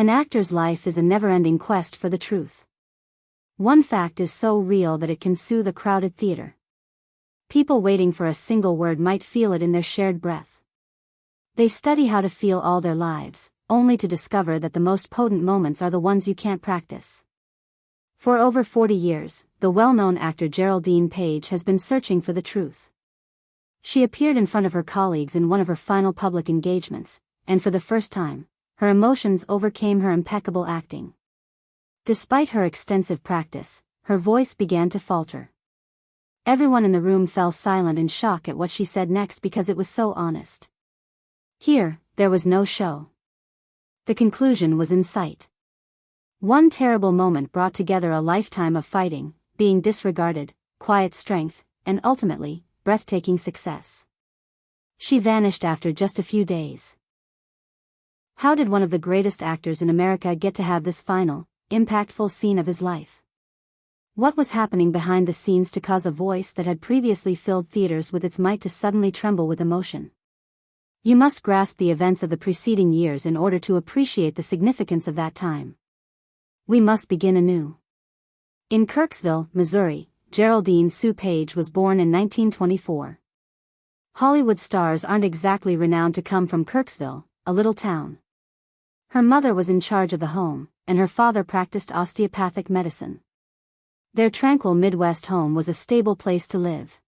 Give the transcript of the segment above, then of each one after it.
An actor's life is a never-ending quest for the truth. One fact is so real that it can soothe a crowded theater. People waiting for a single word might feel it in their shared breath. They study how to feel all their lives, only to discover that the most potent moments are the ones you can't practice. For over 40 years, the well-known actor Geraldine Page has been searching for the truth. She appeared in front of her colleagues in one of her final public engagements, and for the first time, her emotions overcame her impeccable acting. Despite her extensive practice, her voice began to falter. Everyone in the room fell silent in shock at what she said next because it was so honest. Here, there was no show. The conclusion was in sight. One terrible moment brought together a lifetime of fighting, being disregarded, quiet strength, and ultimately, breathtaking success. She vanished after just a few days. How did one of the greatest actors in America get to have this final, impactful scene of his life? What was happening behind the scenes to cause a voice that had previously filled theaters with its might to suddenly tremble with emotion? You must grasp the events of the preceding years in order to appreciate the significance of that time. We must begin anew. In Kirksville, Missouri, Geraldine Sue Page was born in 1924. Hollywood stars aren't exactly renowned to come from Kirksville, a little town. Her mother was in charge of the home, and her father practiced osteopathic medicine. Their tranquil Midwest home was a stable place to live.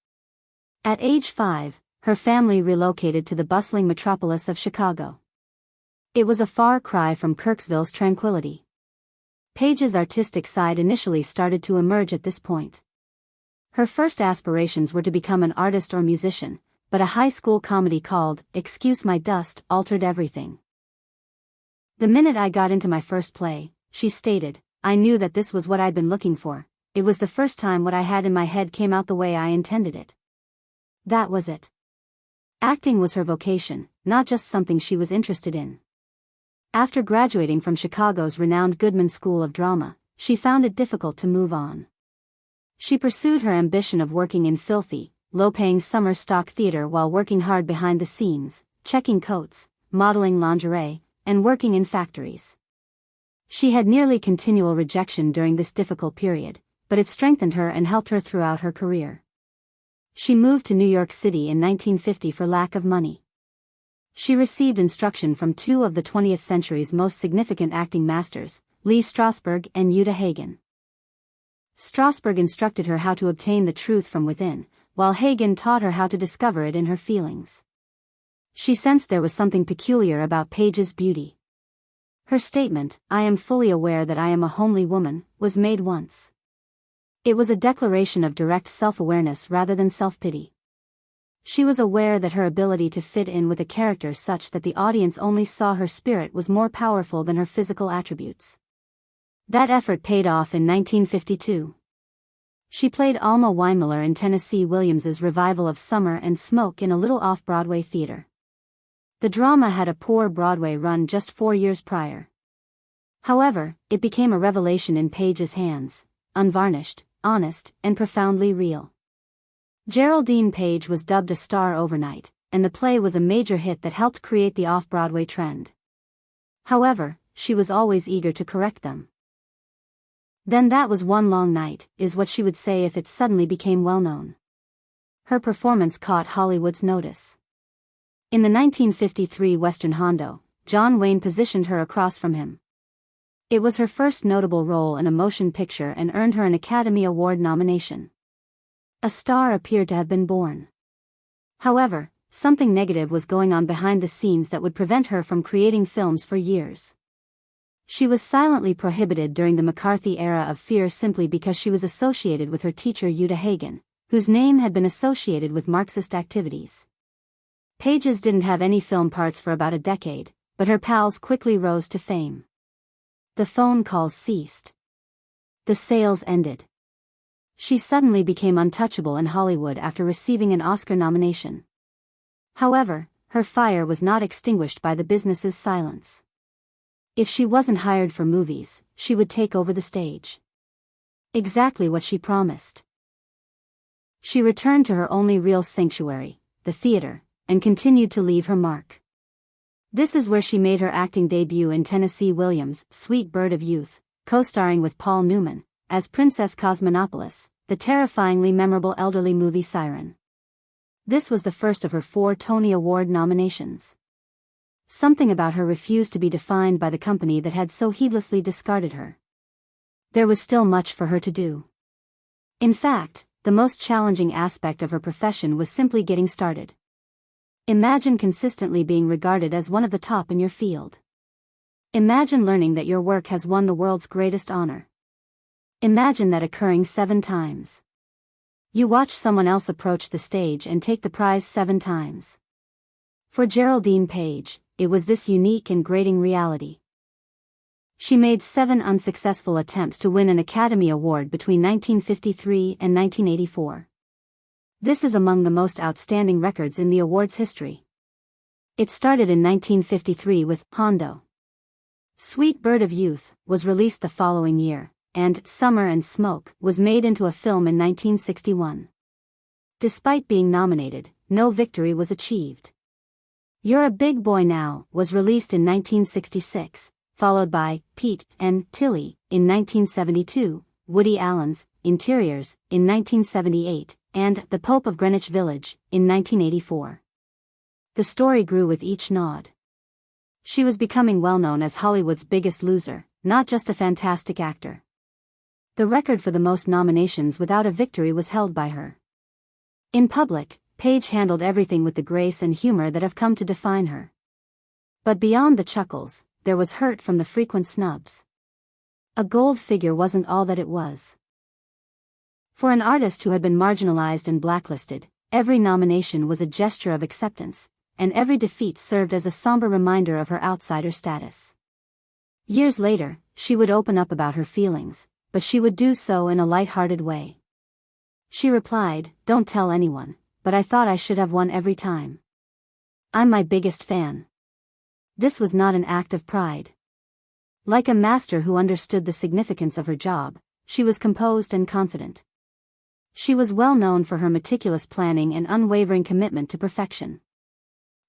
At age 5, her family relocated to the bustling metropolis of Chicago. It was a far cry from Kirksville's tranquility. Page's artistic side initially started to emerge at this point. Her first aspirations were to become an artist or musician, but a high school comedy called Excuse My Dust altered everything. The minute I got into my first play, she stated, I knew that this was what I'd been looking for. It was the first time what I had in my head came out the way I intended it. That was it. Acting was her vocation, not just something she was interested in. After graduating from Chicago's renowned Goodman School of Drama, she found it difficult to move on. She pursued her ambition of working in filthy, low-paying summer stock theater while working hard behind the scenes, checking coats, modeling lingerie, and working in factories. She had nearly continual rejection during this difficult period, but it strengthened her and helped her throughout her career. She moved to New York City in 1950 for lack of money. She received instruction from two of the 20th century's most significant acting masters, Lee Strasberg and Uta Hagen. Strasberg instructed her how to obtain the truth from within, while Hagen taught her how to discover it in her feelings. She sensed there was something peculiar about Page's beauty. Her statement, I am fully aware that I am a homely woman, was made once. It was a declaration of direct self-awareness rather than self-pity. She was aware that her ability to fit in with a character such that the audience only saw her spirit was more powerful than her physical attributes. That effort paid off in 1952. She played Alma Weimiller in Tennessee Williams's revival of Summer and Smoke in a little off-Broadway theater. The drama had a poor Broadway run just 4 years prior. However, it became a revelation in Page's hands, unvarnished, honest, and profoundly real. Geraldine Page was dubbed a star overnight, and the play was a major hit that helped create the off-Broadway trend. However, she was always eager to correct them. Then that was one long night, is what she would say if it suddenly became well-known. Her performance caught Hollywood's notice. In the 1953 Western Hondo, John Wayne positioned her across from him. It was her first notable role in a motion picture and earned her an Academy Award nomination. A star appeared to have been born. However, something negative was going on behind the scenes that would prevent her from creating films for years. She was silently prohibited during the McCarthy era of fear simply because she was associated with her teacher Uta Hagen, whose name had been associated with Marxist activities. Pages didn't have any film parts for about a decade, but her pals quickly rose to fame. The phone calls ceased. The sales ended. She suddenly became untouchable in Hollywood after receiving an Oscar nomination. However, her fire was not extinguished by the business's silence. If she wasn't hired for movies, she would take over the stage. Exactly what she promised. She returned to her only real sanctuary, the theater, and continued to leave her mark. This is where she made her acting debut in Tennessee Williams' Sweet Bird of Youth, co-starring with Paul Newman, as Princess Cosmonopolis, the terrifyingly memorable elderly movie siren. This was the first of her 4 Tony Award nominations. Something about her refused to be defined by the company that had so heedlessly discarded her. There was still much for her to do. In fact, the most challenging aspect of her profession was simply getting started. Imagine consistently being regarded as one of the top in your field. Imagine learning that your work has won the world's greatest honor. Imagine that occurring 7 times. You watch someone else approach the stage and take the prize 7 times. For Geraldine Page, it was this unique and grating reality. She made 7 unsuccessful attempts to win an Academy Award between 1953 and 1984. This is among the most outstanding records in the award's history. It started in 1953 with Hondo. Sweet Bird of Youth was released the following year, and Summer and Smoke was made into a film in 1961. Despite being nominated, no victory was achieved. You're a Big Boy Now was released in 1966, followed by Pete and Tilly in 1972, Woody Allen's Interiors in 1978, and The Pope of Greenwich Village in 1984. The story grew with each nod. She was becoming well known as Hollywood's biggest loser, not just a fantastic actor. The record for the most nominations without a victory was held by her. In public, Page handled everything with the grace and humor that have come to define her. But beyond the chuckles, there was hurt from the frequent snubs. A gold figure wasn't all that it was. For an artist who had been marginalized and blacklisted, every nomination was a gesture of acceptance, and every defeat served as a somber reminder of her outsider status. Years later, she would open up about her feelings, but she would do so in a light-hearted way. She replied, "Don't tell anyone, but I thought I should have won every time. I'm my biggest fan." This was not an act of pride. Like a master who understood the significance of her job, she was composed and confident. She was well known for her meticulous planning and unwavering commitment to perfection.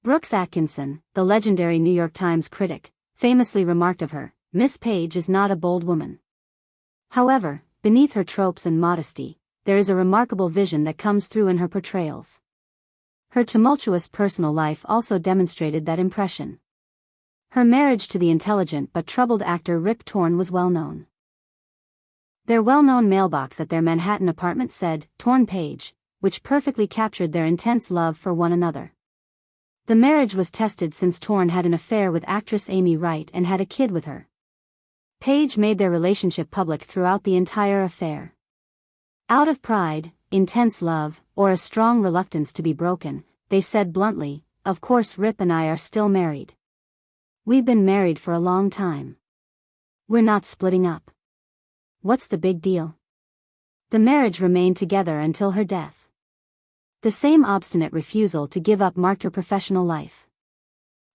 Brooks Atkinson, the legendary New York Times critic, famously remarked of her, "Miss Page is not a bold woman." However, beneath her tropes and modesty, there is a remarkable vision that comes through in her portrayals. Her tumultuous personal life also demonstrated that impression. Her marriage to the intelligent but troubled actor Rip Torn was well known. Their well-known mailbox at their Manhattan apartment said, "Torn Page," which perfectly captured their intense love for one another. The marriage was tested since Torn had an affair with actress Amy Wright and had a kid with her. Page made their relationship public throughout the entire affair. Out of pride, intense love, or a strong reluctance to be broken, they said bluntly, "Of course Rip and I are still married. We've been married for a long time. We're not splitting up. What's the big deal?" The marriage remained together until her death. The same obstinate refusal to give up marked her professional life.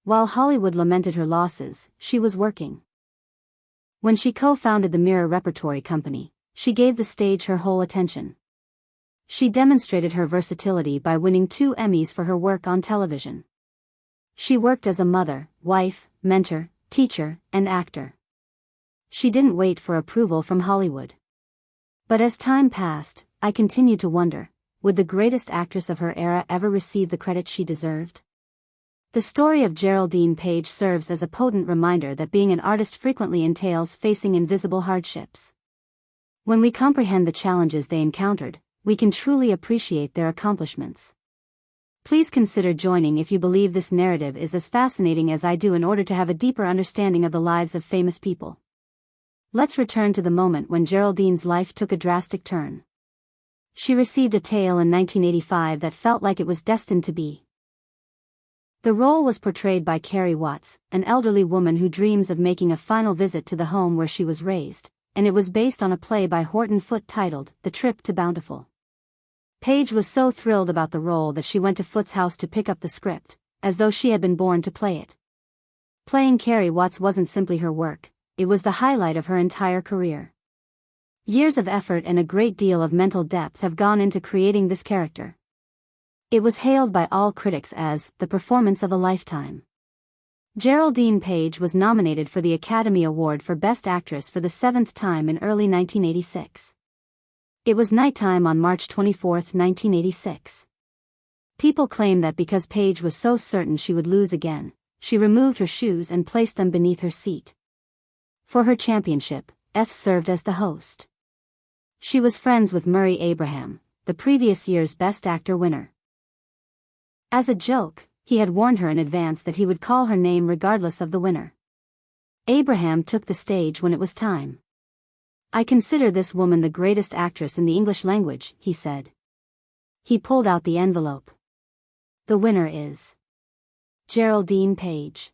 While Hollywood lamented her losses, she was working. When she co-founded the Mirror Repertory Company, she gave the stage her whole attention. She demonstrated her versatility by winning 2 Emmys for her work on television. She worked as a mother, wife, mentor, teacher, and actor. She didn't wait for approval from Hollywood. But as time passed, I continued to wonder, would the greatest actress of her era ever receive the credit she deserved? The story of Geraldine Page serves as a potent reminder that being an artist frequently entails facing invisible hardships. When we comprehend the challenges they encountered, we can truly appreciate their accomplishments. Please consider joining if you believe this narrative is as fascinating as I do in order to have a deeper understanding of the lives of famous people. Let's return to the moment when Geraldine's life took a drastic turn. She received a tale in 1985 that felt like it was destined to be. The role was portrayed by Carrie Watts, an elderly woman who dreams of making a final visit to the home where she was raised, and it was based on a play by Horton Foote titled The Trip to Bountiful. Page was so thrilled about the role that she went to Foote's house to pick up the script, as though she had been born to play it. Playing Carrie Watts wasn't simply her work, it was the highlight of her entire career. Years of effort and a great deal of mental depth have gone into creating this character. It was hailed by all critics as the performance of a lifetime. Geraldine Page was nominated for the Academy Award for Best Actress for the seventh time in early 1986. It was nighttime on March 24, 1986. People claim that because Page was so certain she would lose again, she removed her shoes and placed them beneath her seat. For her championship, F served as the host. She was friends with Murray Abraham, the previous year's Best Actor winner. As a joke, he had warned her in advance that he would call her name regardless of the winner. Abraham took the stage when it was time. "I consider this woman the greatest actress in the English language," he said. He pulled out the envelope. The winner is Geraldine Page.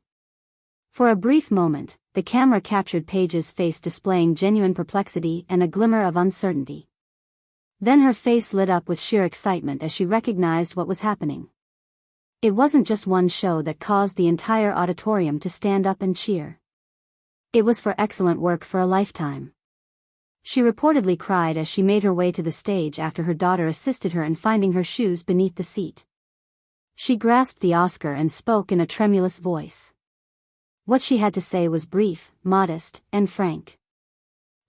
For a brief moment, the camera captured Page's face displaying genuine perplexity and a glimmer of uncertainty. Then her face lit up with sheer excitement as she recognized what was happening. It wasn't just one show that caused the entire auditorium to stand up and cheer. It was for excellent work for a lifetime. She reportedly cried as she made her way to the stage after her daughter assisted her in finding her shoes beneath the seat. She grasped the Oscar and spoke in a tremulous voice. What she had to say was brief, modest, and frank.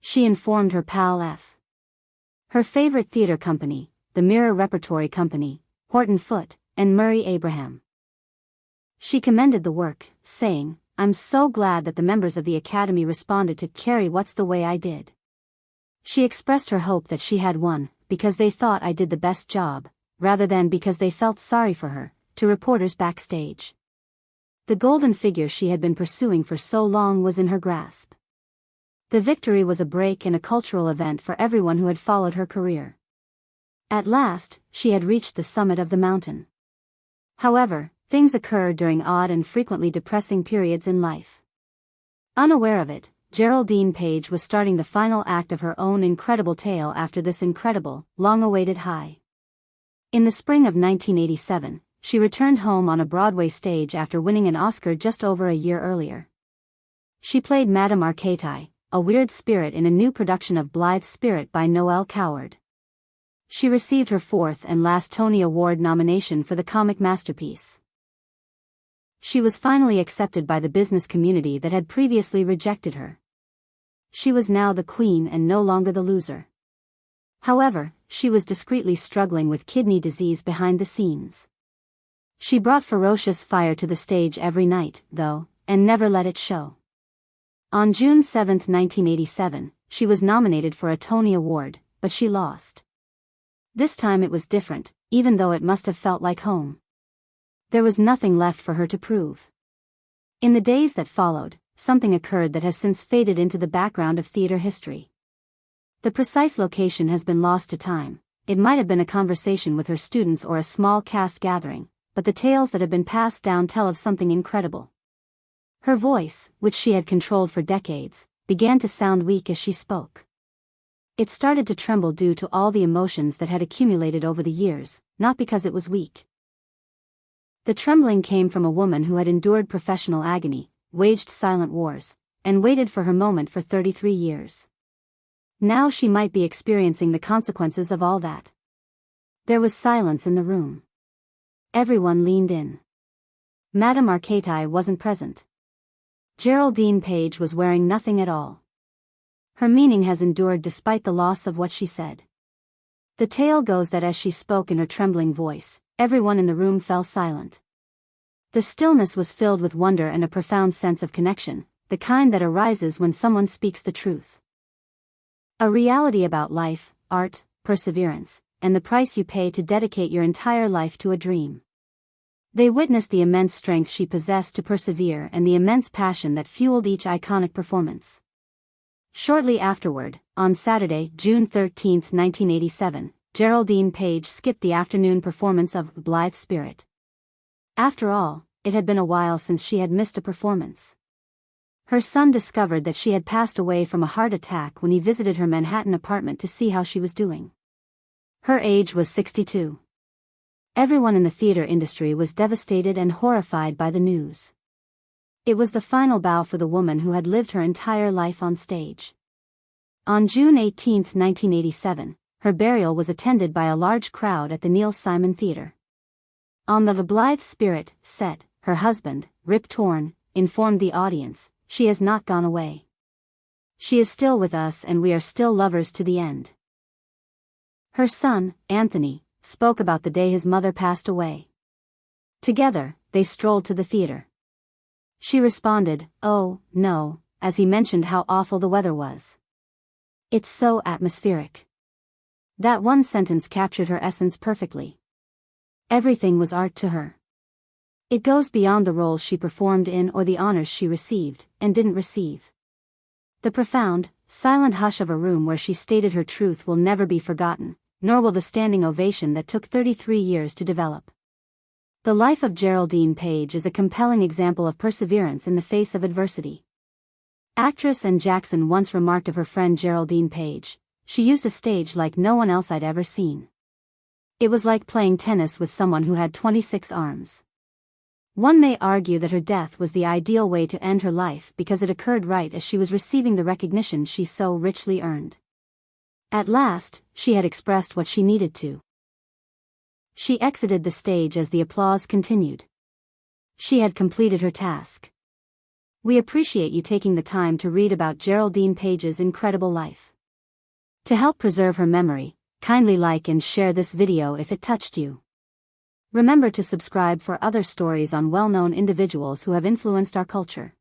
She informed her pal F. Her favorite theater company, the Mirror Repertory Company, Horton Foote, and Murray Abraham. She commended the work, saying, "I'm so glad that the members of the Academy responded to Carrie What's the Way I Did." She expressed her hope that she had won, because they thought I did the best job, rather than because they felt sorry for her, to reporters backstage. The golden figure she had been pursuing for so long was in her grasp. The victory was a break in a cultural event for everyone who had followed her career. At last, she had reached the summit of the mountain. However, things occurred during odd and frequently depressing periods in life. Unaware of it, Geraldine Page was starting the final act of her own incredible tale after this incredible, long-awaited high. In the spring of 1987, she returned home on a Broadway stage after winning an Oscar just over a year earlier. She played Madame Arcati, a weird spirit in a new production of Blythe's Spirit by Noel Coward. She received her fourth and last Tony Award nomination for the comic masterpiece. She was finally accepted by the business community that had previously rejected her. She was now the queen and no longer the loser. However, she was discreetly struggling with kidney disease behind the scenes. She brought ferocious fire to the stage every night, though, and never let it show. On June 7, 1987, she was nominated for a Tony Award, but she lost. This time it was different, even though it must have felt like home. There was nothing left for her to prove. In the days that followed, something occurred that has since faded into the background of theater history. The precise location has been lost to time. It might have been a conversation with her students or a small cast gathering, but the tales that have been passed down tell of something incredible. Her voice, which she had controlled for decades, began to sound weak as she spoke. It started to tremble due to all the emotions that had accumulated over the years, not because it was weak. The trembling came from a woman who had endured professional agony, waged silent wars, and waited for her moment for 33 years. Now she might be experiencing the consequences of all that. There was silence in the room. Everyone leaned in. Madame Arcati wasn't present. Geraldine Page was wearing nothing at all. Her meaning has endured despite the loss of what she said. The tale goes that as she spoke in her trembling voice, everyone in the room fell silent. The stillness was filled with wonder and a profound sense of connection, the kind that arises when someone speaks the truth. A reality about life, art, perseverance, and the price you pay to dedicate your entire life to a dream. They witnessed the immense strength she possessed to persevere and the immense passion that fueled each iconic performance. Shortly afterward, on Saturday, June 13, 1987, Geraldine Page skipped the afternoon performance of Blythe's Spirit. After all, it had been a while since she had missed a performance. Her son discovered that she had passed away from a heart attack when he visited her Manhattan apartment to see how she was doing. Her age was 62. Everyone in the theater industry was devastated and horrified by the news. It was the final bow for the woman who had lived her entire life on stage. On June 18, 1987, her burial was attended by a large crowd at the Neil Simon Theatre. On the Blythe's Spirit set, her husband, Rip Torn, informed the audience, "She has not gone away. She is still with us and we are still lovers to the end." Her son, Anthony, spoke about the day his mother passed away. Together, they strolled to the theater. She responded, "Oh, no," as he mentioned how awful the weather was. "It's so atmospheric." That one sentence captured her essence perfectly. Everything was art to her. It goes beyond the roles she performed in or the honors she received, and didn't receive. The profound, silent hush of a room where she stated her truth will never be forgotten, nor will the standing ovation that took 33 years to develop. The life of Geraldine Page is a compelling example of perseverance in the face of adversity. Actress Ann Jackson once remarked of her friend Geraldine Page, "She used a stage like no one else I'd ever seen. It was like playing tennis with someone who had 26 arms." One may argue that her death was the ideal way to end her life because it occurred right as she was receiving the recognition she so richly earned. At last, she had expressed what she needed to. She exited the stage as the applause continued. She had completed her task. We appreciate you taking the time to read about Geraldine Page's incredible life. To help preserve her memory, kindly like and share this video if it touched you. Remember to subscribe for other stories on well-known individuals who have influenced our culture.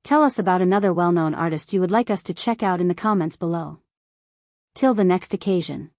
Tell us about another well-known artist you would like us to check out in the comments below. Till the next occasion.